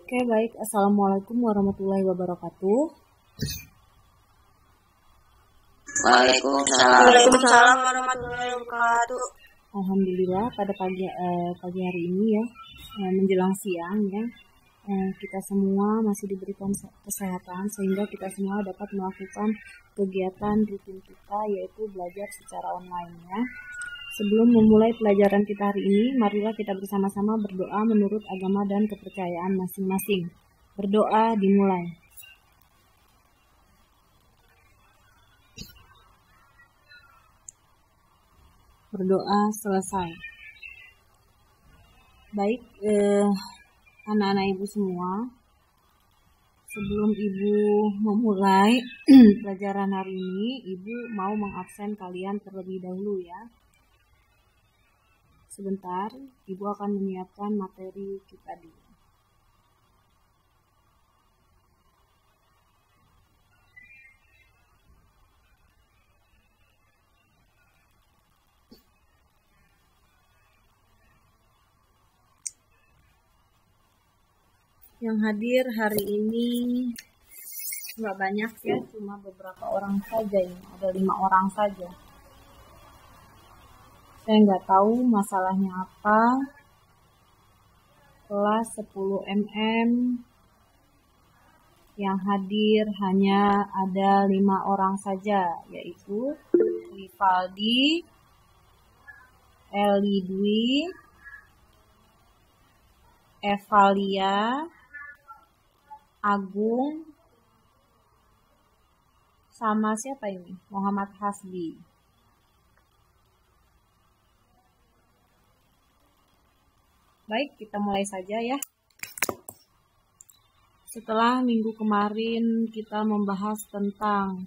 Oke, baik. Assalamualaikum warahmatullahi wabarakatuh. Waalaikumsalam warahmatullahi wabarakatuh. Alhamdulillah pada pagi hari ini ya, menjelang siang ya, kita semua masih diberikan kesehatan sehingga kita semua dapat melakukan kegiatan rutin kita, yaitu belajar secara online ya. Sebelum memulai pelajaran kita hari ini, marilah kita bersama-sama berdoa menurut agama dan kepercayaan masing-masing. Berdoa dimulai. Berdoa selesai. Baik, anak-anak ibu semua, sebelum ibu memulai pelajaran hari ini, ibu mau mengabsen kalian terlebih dahulu ya. Sebentar, ibu akan menyiapkan materi kita dulu. Yang hadir hari ini nggak banyak ya, cuma beberapa orang saja ini, ada 5 orang saja. Saya nggak tahu masalahnya apa. Kelas 10 mm yang hadir hanya ada 5 orang saja, yaitu Rivaldi, Eli Dwi, Evalia, Agung, sama siapa ini? Muhammad Hasbi. Baik, kita mulai saja ya. Setelah minggu kemarin kita membahas tentang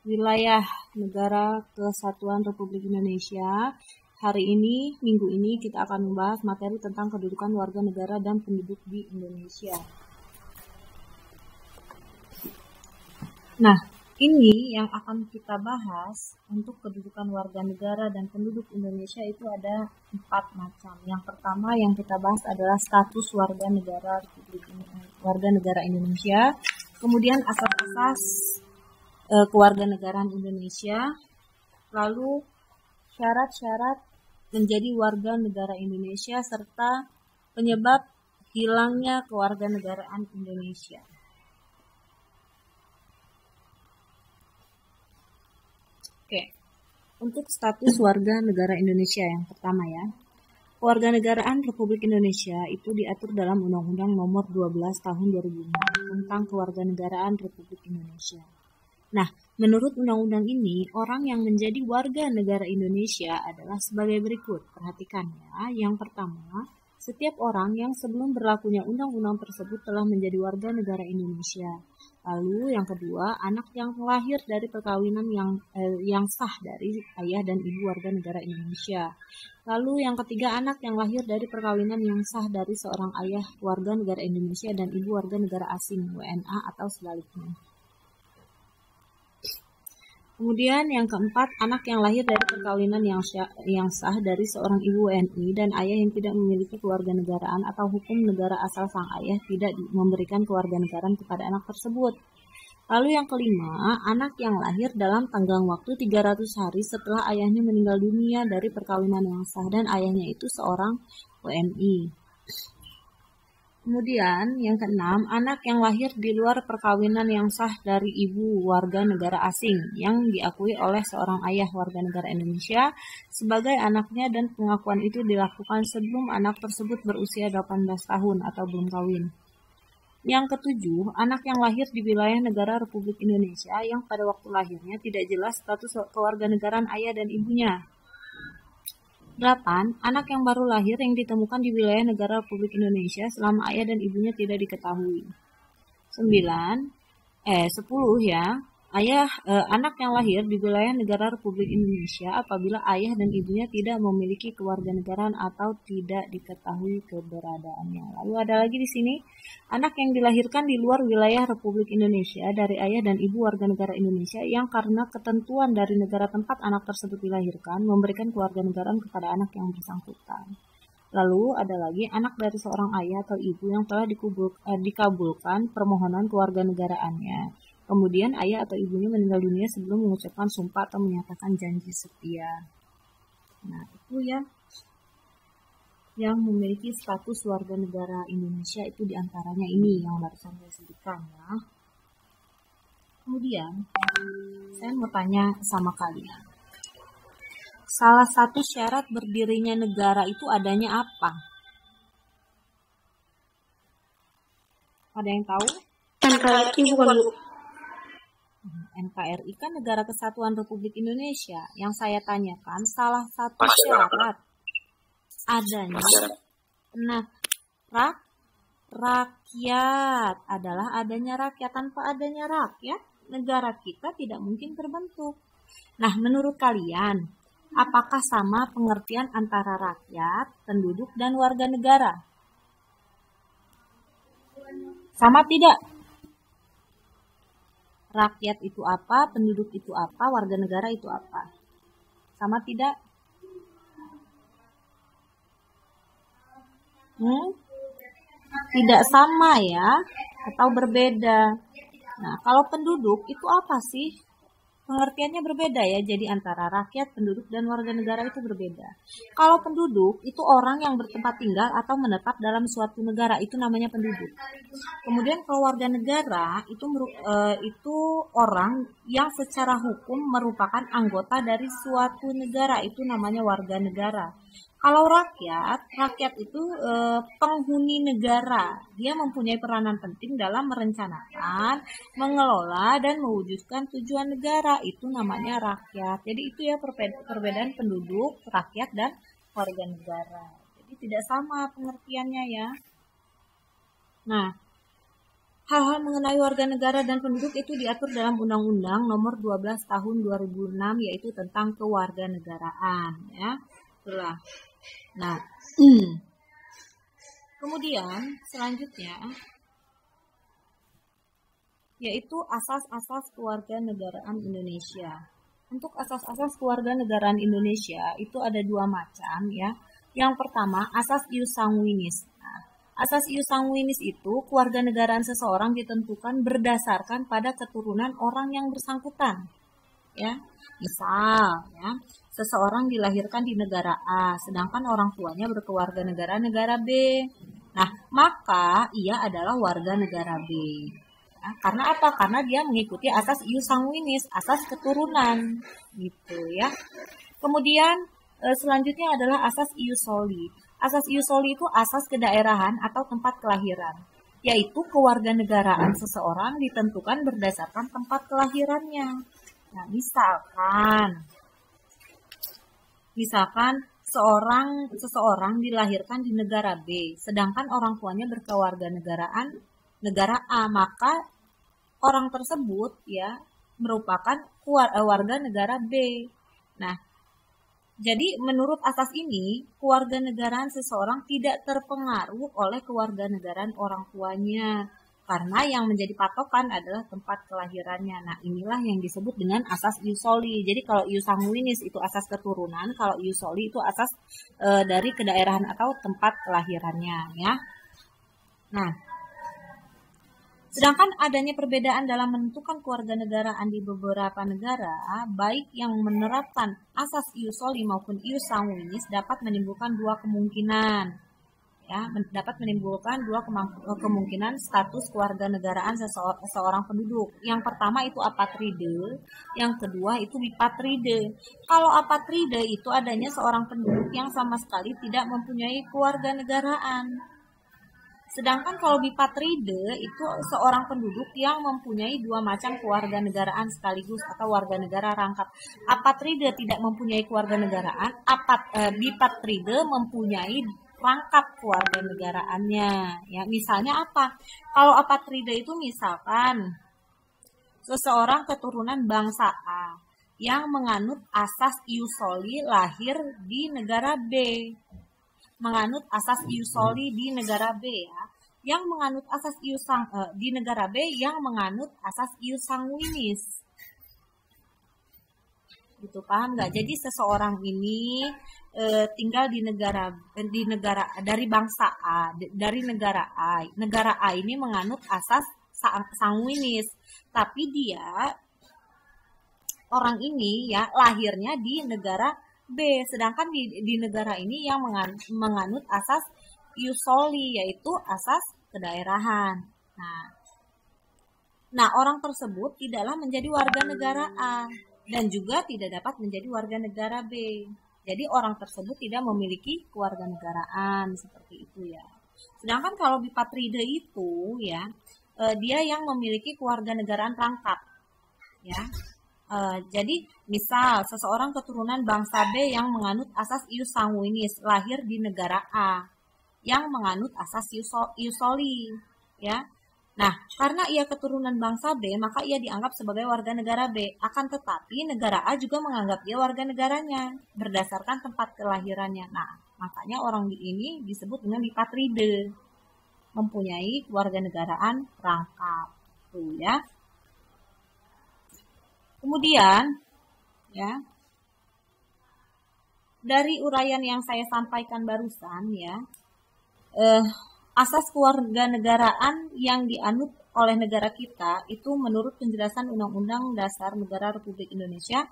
wilayah negara kesatuan Republik Indonesia, hari ini, minggu ini kita akan membahas materi tentang kedudukan warga negara dan penduduk di Indonesia. Nah, ini yang akan kita bahas untuk kedudukan warga negara dan penduduk Indonesia itu ada 4 macam. Yang pertama yang kita bahas adalah status warga negara Indonesia, kemudian asas-asas kewarganegaraan Indonesia, lalu syarat-syarat menjadi warga negara Indonesia serta penyebab hilangnya kewarganegaraan Indonesia. Oke, untuk status warga negara Indonesia yang pertama ya. Kewarganegaraan Republik Indonesia itu diatur dalam Undang-Undang Nomor 12 Tahun 2005 tentang Kewarganegaraan Republik Indonesia. Nah, menurut undang-undang ini, orang yang menjadi warga negara Indonesia adalah sebagai berikut. Perhatikan ya. Yang pertama, setiap orang yang sebelum berlakunya undang-undang tersebut telah menjadi warga negara Indonesia. Lalu yang kedua, anak yang lahir dari perkawinan yang sah dari ayah dan ibu warga negara Indonesia. Lalu yang ketiga, anak yang lahir dari perkawinan yang sah dari seorang ayah warga negara Indonesia dan ibu warga negara asing (WNA) atau sebaliknya. Kemudian yang keempat, anak yang lahir dari perkawinan yang sah dari seorang ibu WNI dan ayah yang tidak memiliki kewarganegaraan atau hukum negara asal sang ayah tidak memberikan kewarganegaraan kepada anak tersebut. Lalu yang kelima, anak yang lahir dalam tenggang waktu 300 hari setelah ayahnya meninggal dunia dari perkawinan yang sah dan ayahnya itu seorang WNI. Kemudian yang keenam, anak yang lahir di luar perkawinan yang sah dari ibu warga negara asing yang diakui oleh seorang ayah warga negara Indonesia sebagai anaknya dan pengakuan itu dilakukan sebelum anak tersebut berusia 18 tahun atau belum kawin. Yang ketujuh, anak yang lahir di wilayah negara Republik Indonesia yang pada waktu lahirnya tidak jelas status kewarganegaraan ayah dan ibunya. 8. Anak yang baru lahir yang ditemukan di wilayah negara Republik Indonesia selama ayah dan ibunya tidak diketahui. 10 ya. Anak yang lahir di wilayah negara Republik Indonesia apabila ayah dan ibunya tidak memiliki kewarganegaraan atau tidak diketahui keberadaannya. Lalu ada lagi di sini, anak yang dilahirkan di luar wilayah Republik Indonesia dari ayah dan ibu warga negara Indonesia yang karena ketentuan dari negara tempat anak tersebut dilahirkan memberikan kewarganegaraan kepada anak yang bersangkutan. Lalu ada lagi anak dari seorang ayah atau ibu yang telah dikabulkan permohonan kewarganegaraannya. Kemudian ayah atau ibunya meninggal dunia sebelum mengucapkan sumpah atau menyatakan janji setia. Nah, itu ya yang memiliki status warga negara Indonesia itu diantaranya ini yang barusan saya sebutkan ya. Kemudian saya mau tanya sama kalian. Salah satu syarat berdirinya negara itu adanya apa? Ada yang tahu? NKRI bukan, Bu? NKRI kan Negara Kesatuan Republik Indonesia. Yang saya tanyakan salah satu syarat adanya. Nah, rakyat adalah adanya rakyat. Tanpa adanya rakyat, negara kita tidak mungkin terbentuk. Nah, menurut kalian, apakah sama pengertian antara rakyat, penduduk, dan warga negara? Sama tidak? Rakyat itu apa, penduduk itu apa, warga negara itu apa? Sama tidak? Tidak sama ya, atau berbeda. Nah, kalau penduduk itu apa sih? Pengertiannya berbeda ya, jadi antara rakyat, penduduk, dan warga negara itu berbeda. Kalau penduduk itu orang yang bertempat tinggal atau menetap dalam suatu negara, itu namanya penduduk. Kemudian kalau warga negara itu orang yang secara hukum merupakan anggota dari suatu negara, itu namanya warga negara. Kalau rakyat itu penghuni negara. Dia mempunyai peranan penting dalam merencanakan, mengelola, dan mewujudkan tujuan negara. Itu namanya rakyat. Jadi itu ya perbedaan penduduk, rakyat, dan warga negara. Jadi tidak sama pengertiannya ya. Nah, hal-hal mengenai warga negara dan penduduk itu diatur dalam Undang-Undang Nomor 12 Tahun 2006, yaitu tentang kewarganegaraan ya. Itulah. Nah, kemudian selanjutnya yaitu asas-asas kewarganegaraan Indonesia. Untuk asas-asas kewarganegaraan Indonesia itu ada dua macam ya. Yang pertama, asas ius sanguinis. Nah, asas ius sanguinis itu kewarganegaraan seseorang ditentukan berdasarkan pada keturunan orang yang bersangkutan. Ya, misal ya, seseorang dilahirkan di negara A, sedangkan orang tuanya berkewarganegaraan negara B. Nah, maka ia adalah warga negara B. Ya, karena apa? Karena dia mengikuti asas ius sanguinis, asas keturunan, gitu ya. Kemudian selanjutnya adalah asas ius soli. Asas ius soli itu asas kedaerahan atau tempat kelahiran, yaitu kewarganegaraan seseorang ditentukan berdasarkan tempat kelahirannya. Nah, misalkan seseorang dilahirkan di negara B, sedangkan orang tuanya berkewarganegaraan negara A, maka orang tersebut ya merupakan warga negara B. Nah, jadi menurut asas ini, kewarganegaraan seseorang tidak terpengaruh oleh kewarganegaraan orang tuanya. Karena yang menjadi patokan adalah tempat kelahirannya. Nah, inilah yang disebut dengan asas ius soli. Jadi kalau ius sanguinis itu asas keturunan, kalau ius soli itu asas dari kedaerahan atau tempat kelahirannya ya. Nah, sedangkan adanya perbedaan dalam menentukan kewarganegaraan di beberapa negara, baik yang menerapkan asas ius soli maupun ius sanguinis dapat menimbulkan dua kemungkinan. Ya, dapat menimbulkan dua kemungkinan status kewarganegaraan seseorang penduduk. Yang pertama itu apatride, yang kedua itu bipatride. Kalau apatride itu adanya seorang penduduk yang sama sekali tidak mempunyai kewarganegaraan. Sedangkan kalau bipatride itu seorang penduduk yang mempunyai dua macam kewarganegaraan sekaligus atau warga negara rangkap. Apatride tidak mempunyai kewarganegaraan, bipatride mempunyai rangkap kewarganegaraannya. Ya, misalnya apa? Kalau apatride itu misalkan seseorang keturunan bangsa A yang menganut asas ius soli lahir di negara B. Menganut asas ius soli di negara B ya. Yang menganut asas ius di negara B yang menganut asas ius sanguinis. Gitu, paham nggak? Jadi seseorang ini tinggal di negara dari bangsa A, dari negara A. Negara A ini menganut asas sanguinis, tapi dia orang ini ya lahirnya di negara B, sedangkan di negara ini yang menganut asas ius soli, yaitu asas kedaerahan. Nah, orang tersebut tidaklah menjadi warga negara A dan juga tidak dapat menjadi warga negara B. Jadi orang tersebut tidak memiliki kewarganegaraan seperti itu ya. Sedangkan kalau bipatride itu ya, dia yang memiliki kewarganegaraan rangkap ya. Jadi misal seseorang keturunan bangsa B yang menganut asas ius sanguinis lahir di negara A yang menganut asas ius soli ya. Nah, karena ia keturunan bangsa B, maka ia dianggap sebagai warga negara B. Akan tetapi, negara A juga menganggap dia warga negaranya berdasarkan tempat kelahirannya. Nah, makanya orang ini disebut dengan bipatride, mempunyai kewarganegaraan rangkap. Tuh ya. Kemudian, ya, dari uraian yang saya sampaikan barusan, ya, asas kewarganegaraan yang dianut oleh negara kita itu menurut penjelasan Undang-Undang Dasar Negara Republik Indonesia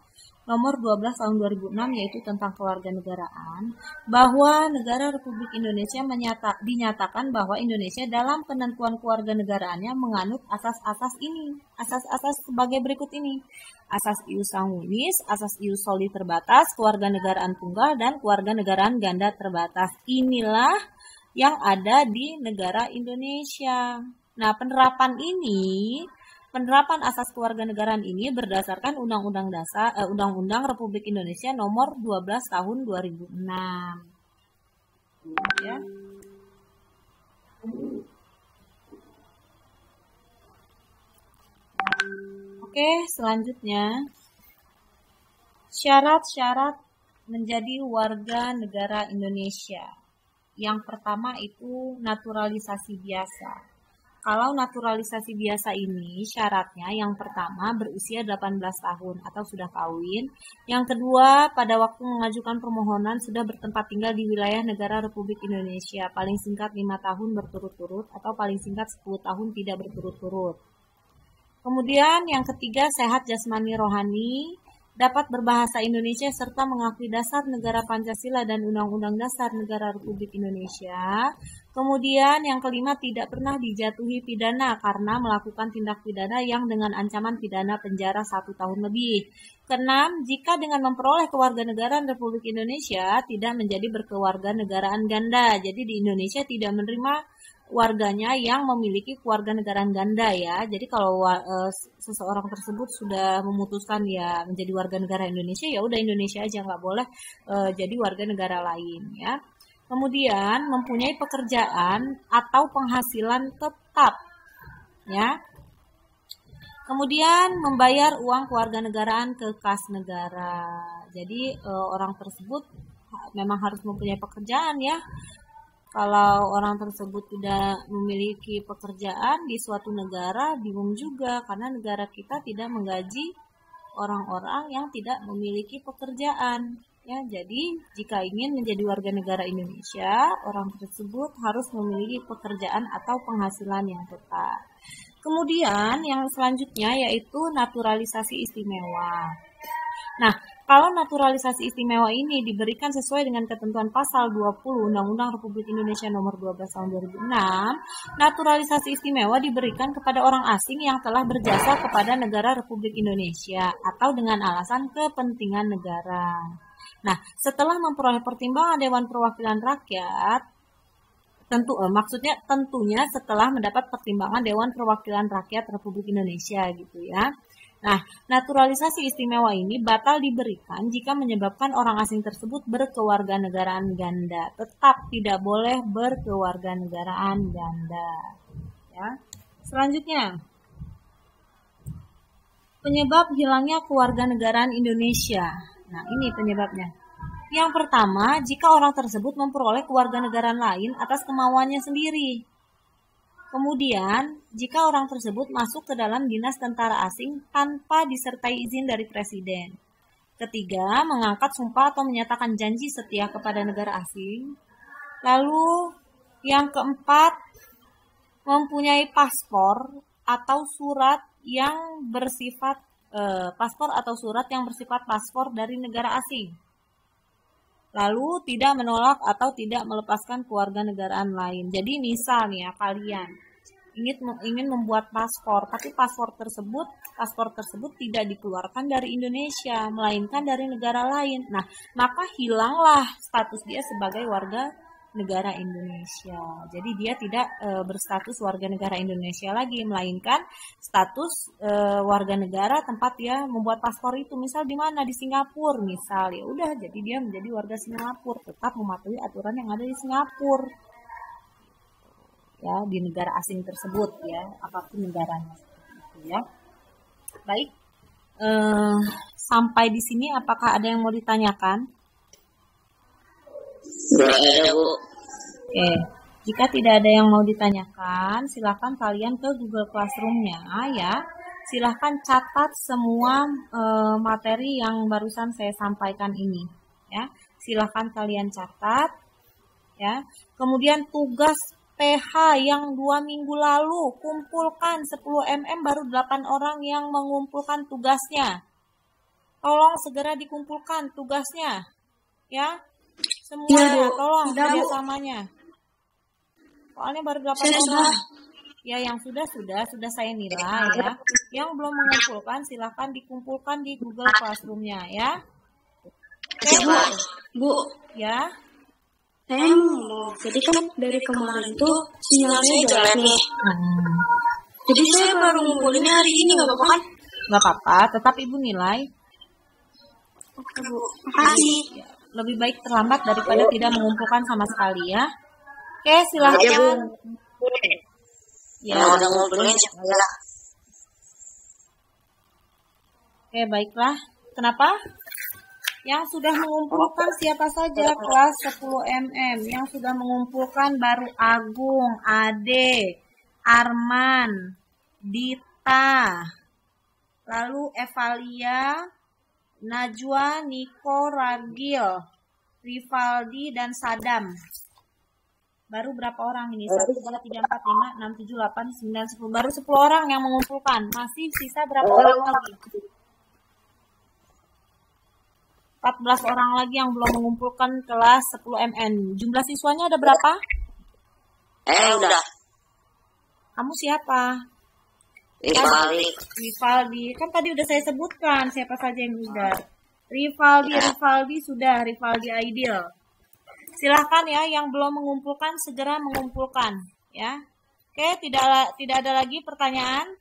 Nomor 12 Tahun 2006 yaitu tentang kewarganegaraan, bahwa negara Republik Indonesia dinyatakan bahwa Indonesia dalam penentuan kewarganegaraannya menganut asas-asas ini. Asas-asas sebagai berikut ini. Asas ius sanguinis, asas ius soli terbatas, kewarganegaraan tunggal, dan kewarganegaraan ganda terbatas. Inilah yang ada di negara Indonesia. Nah, penerapan asas kewarganegaraan ini berdasarkan Undang-Undang Republik Indonesia Nomor 12 Tahun 2006. Ya. Oke, selanjutnya syarat-syarat menjadi warga negara Indonesia. Yang pertama itu naturalisasi biasa. Kalau naturalisasi biasa ini syaratnya yang pertama berusia 18 tahun atau sudah kawin. Yang kedua pada waktu mengajukan permohonan sudah bertempat tinggal di wilayah negara Republik Indonesia paling singkat 5 tahun berturut-turut atau paling singkat 10 tahun tidak berturut-turut. Kemudian yang ketiga sehat jasmani rohani, dapat berbahasa Indonesia serta mengakui dasar negara Pancasila dan Undang-Undang Dasar Negara Republik Indonesia. Kemudian yang kelima tidak pernah dijatuhi pidana karena melakukan tindak pidana yang dengan ancaman pidana penjara 1 tahun lebih. Keenam, jika dengan memperoleh kewarganegaraan Republik Indonesia tidak menjadi berkewarganegaraan ganda. Jadi di Indonesia tidak menerima warganya yang memiliki kewarganegaraan ganda ya. Jadi kalau seseorang tersebut sudah memutuskan ya menjadi warga negara Indonesia, ya udah Indonesia aja, nggak boleh jadi warga negara lain ya. Kemudian mempunyai pekerjaan atau penghasilan tetap ya. Kemudian membayar uang kewarganegaraan ke kas negara. Jadi orang tersebut memang harus mempunyai pekerjaan ya. Kalau orang tersebut tidak memiliki pekerjaan di suatu negara, bingung juga karena negara kita tidak menggaji orang-orang yang tidak memiliki pekerjaan. Ya, jadi jika ingin menjadi warga negara Indonesia, orang tersebut harus memiliki pekerjaan atau penghasilan yang tetap. Kemudian yang selanjutnya yaitu naturalisasi istimewa. Nah, kalau naturalisasi istimewa ini diberikan sesuai dengan ketentuan pasal 20 Undang-Undang Republik Indonesia Nomor 12 Tahun 2006, naturalisasi istimewa diberikan kepada orang asing yang telah berjasa kepada negara Republik Indonesia atau dengan alasan kepentingan negara. Nah, setelah memperoleh pertimbangan Dewan Perwakilan Rakyat, tentunya setelah mendapat pertimbangan Dewan Perwakilan Rakyat Republik Indonesia gitu ya. Nah, naturalisasi istimewa ini batal diberikan jika menyebabkan orang asing tersebut berkewarganegaraan ganda. Tetap tidak boleh berkewarganegaraan ganda. Ya. Selanjutnya, penyebab hilangnya kewarganegaraan Indonesia. Nah, ini penyebabnya. Yang pertama, jika orang tersebut memperoleh kewarganegaraan lain atas kemauannya sendiri. Kemudian, jika orang tersebut masuk ke dalam dinas tentara asing tanpa disertai izin dari presiden. Ketiga, mengangkat sumpah atau menyatakan janji setia kepada negara asing. Lalu yang keempat, mempunyai paspor atau surat yang bersifat paspor dari negara asing. Lalu tidak menolak atau tidak melepaskan kewarganegaraan lain. Jadi misal nih ya, kalian ingin membuat paspor, tapi paspor tersebut tidak dikeluarkan dari Indonesia, melainkan dari negara lain. Nah, maka hilanglah status dia sebagai warga negara Indonesia. Jadi dia tidak berstatus warga negara Indonesia lagi, melainkan status warga negara tempat dia membuat paspor itu. Misal di mana? Di Singapura misal. Ya udah, jadi dia menjadi warga Singapura, tetap mematuhi aturan yang ada di Singapura. Ya, di negara asing tersebut ya, apapun negaranya gitu ya. Baik, sampai di sini apakah ada yang mau ditanyakan? Ada, Bu. Oke, jika tidak ada yang mau ditanyakan, silakan kalian ke Google Classroom-nya ya. Silakan catat semua materi yang barusan saya sampaikan ini ya. Silakan kalian catat ya. Kemudian tugas PH yang 2 minggu lalu, kumpulkan 10 mm, baru 8 orang yang mengumpulkan tugasnya. Tolong segera dikumpulkan tugasnya. Ya, semua tolong kerjasamanya. Soalnya baru 8 orang. Ya, yang sudah saya nilai ya. Yang belum mengumpulkan silahkan dikumpulkan di Google Classroom-nya ya. Bu. Ya. Saya mau, jadi kan dari kemarin tuh sinyalnya jelek nih. Jadi saya baru ngumpulinnya hari ini, nggak apa-apa kan? Nggak apa-apa, tetap Ibu nilai. Oke, Bu. Makasih. Ya, lebih baik terlambat daripada tidak mengumpulkan sama sekali ya. Oke, silahkan. Ya, udah ngumpulin semuanya. Oke, baiklah. Kenapa? Yang sudah mengumpulkan siapa saja kelas 10 mm. Yang sudah mengumpulkan baru Agung, Ade, Arman, Dita, lalu Evalia, Najwa, Niko, Ragil, Rivaldi, dan Sadam. Baru berapa orang ini? 1, 2, 3, 4, 5, 6, 7, 8, 9, 10. Baru 10 orang yang mengumpulkan. Masih sisa berapa orang lagi? 14 orang lagi yang belum mengumpulkan kelas 10 MN. Jumlah siswanya ada berapa? Udah. Kamu siapa? Rivaldi. Kan tadi udah saya sebutkan siapa saja yang udah. Rivaldi sudah, Rivaldi Aidil. Silahkan ya, yang belum mengumpulkan segera mengumpulkan ya. Oke, tidak ada lagi pertanyaan.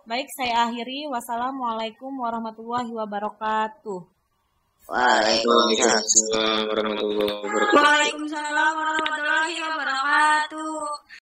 Baik, saya akhiri. Wassalamualaikum warahmatullahi wabarakatuh. Waalaikumsalam warahmatullahi wabarakatuh. Waalaikumsalam warahmatullahi wabarakatuh.